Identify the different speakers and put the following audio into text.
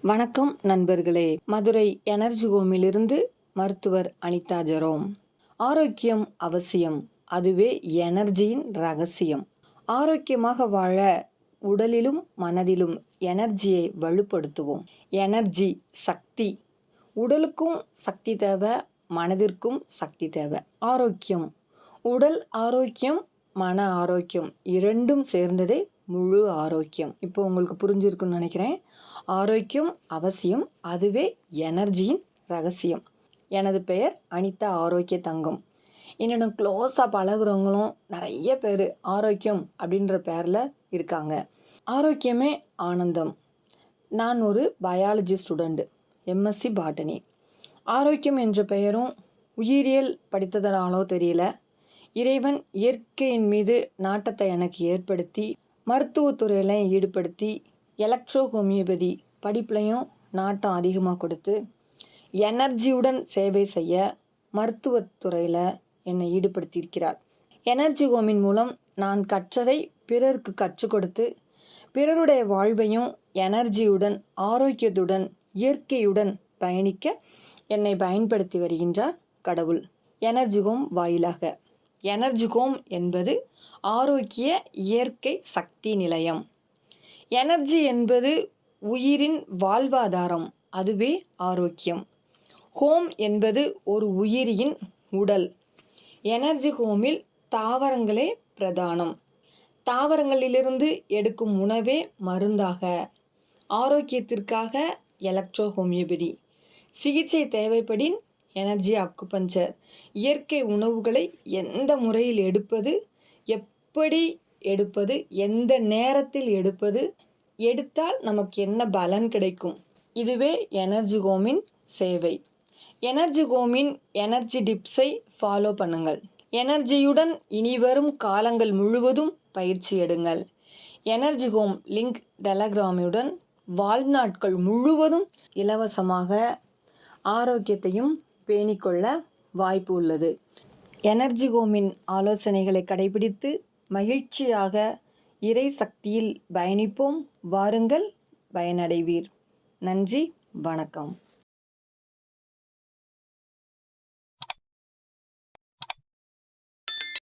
Speaker 1: வணக்கம் நண்பர்களே. மதுரை எனர்ஜி ஹோமிலிருந்து மருத்துவர் அனிதா ஜெரோம். ஆரோக்கியம் அவசியம், அதுவே எனர்ஜியின் ரகசியம். ஆரோக்கியமாக வாழ உடலிலும் மனதிலும் எனர்ஜியை வலுப்படுத்துவோம். எனர்ஜி சக்தி. உடலுக்கும் சக்தி தேவை, மனதிற்கும் சக்தி தேவை. ஆரோக்கியம், உடல் ஆரோக்கியம், மன ஆரோக்கியம் இரண்டும் சேர்ந்ததே முழு ஆரோக்கியம். இப்போ உங்களுக்கு புரிஞ்சிருக்குன்னு நினைக்கிறேன். ஆரோக்கியம் அவசியம், அதுவே எனர்ஜியின் ரகசியம். எனது பெயர் அனிதா ஆரோக்கிய தங்கம். என்னிடம் க்ளோஸாக பழகுறவங்களும் நிறைய பேர் ஆரோக்கியம் அப்படின்ற பேரில் இருக்காங்க. ஆரோக்கியமே ஆனந்தம். நான் ஒரு பயாலஜி ஸ்டூடெண்ட், எம்எஸ்சி பாட்டனி. ஆரோக்கியம் என்ற பெயரும் உயிரியல் படித்ததனாலோ தெரியல, இறைவன் இயற்கையின் மீது நாட்டத்தை எனக்கு ஏற்படுத்தி மருத்துவத்துறையில் ஈடுபடுத்தி எலக்ட்ரோ ஹோமியோபதி படிப்புலையும் நாட்டம் அதிகமாக கொடுத்து எனர்ஜியுடன் சேவை செய்ய மருத்துவத்துறையில் என்னை ஈடுபடுத்தியிருக்கிறார். எனர்ஜி ஹோமின் மூலம் நான் கற்றதை பிறருக்கு கற்றுக் கொடுத்து பிறருடைய வாழ்வையும் எனர்ஜியுடன் ஆரோக்கியத்துடன் இயற்கையுடன் பயணிக்க என்னை பயன்படுத்தி வருகின்றார் கடவுள். எனர்ஜி ஹோம் வாயிலாக. எனர்ஜி ஹோம் என்பது ஆரோக்கிய இயற்கை சக்தி நிலையம். எனர்ஜி என்பது உயிரின் வாழ்வாதாரம், அதுவே ஆரோக்கியம். ஹோம் என்பது ஒரு உயிரியின் உடல். எனர்ஜி ஹோமில் தாவரங்களே பிரதானம். தாவரங்களிலிருந்து எடுக்கும் உணவே மருந்தாக. ஆரோக்கியத்திற்காக எலக்ட்ரோ ஹோமியோபதி. சிகிச்சை தேவைப்படின் எனர்ஜி அக்குபஞ்சர். இயற்கை உணவுகளை எந்த முறையில் எடுப்பது, எப்படி எடுப்பது, எந்த நேரத்தில் எடுப்பது, எடுத்தால் நமக்கு என்ன பலன் கிடைக்கும், இதுவே எனர்ஜி ஹோமின் சேவை. எனர்ஜி ஹோமின் எனர்ஜி டிப்ஸை ஃபாலோ பண்ணுங்கள். எனர்ஜியுடன் இனிவரும் காலங்கள் முழுவதும் பயிற்சி எடுங்கள். எனர்ஜி ஹோம் லிங்க் டெலகிராமுடன் வாழ்நாட்கள் முழுவதும் இலவசமாக ஆரோக்கியத்தையும் பேணிக்கொள்ள வாய்ப்பு உள்ளது. எனர்ஜி ஹோமின் ஆலோசனைகளை கடைபிடித்து மகிழ்ச்சியாக இறை சக்தியில் பயணிப்போம். வாருங்கள், பயனடைவீர். நன்றி, வணக்கம்.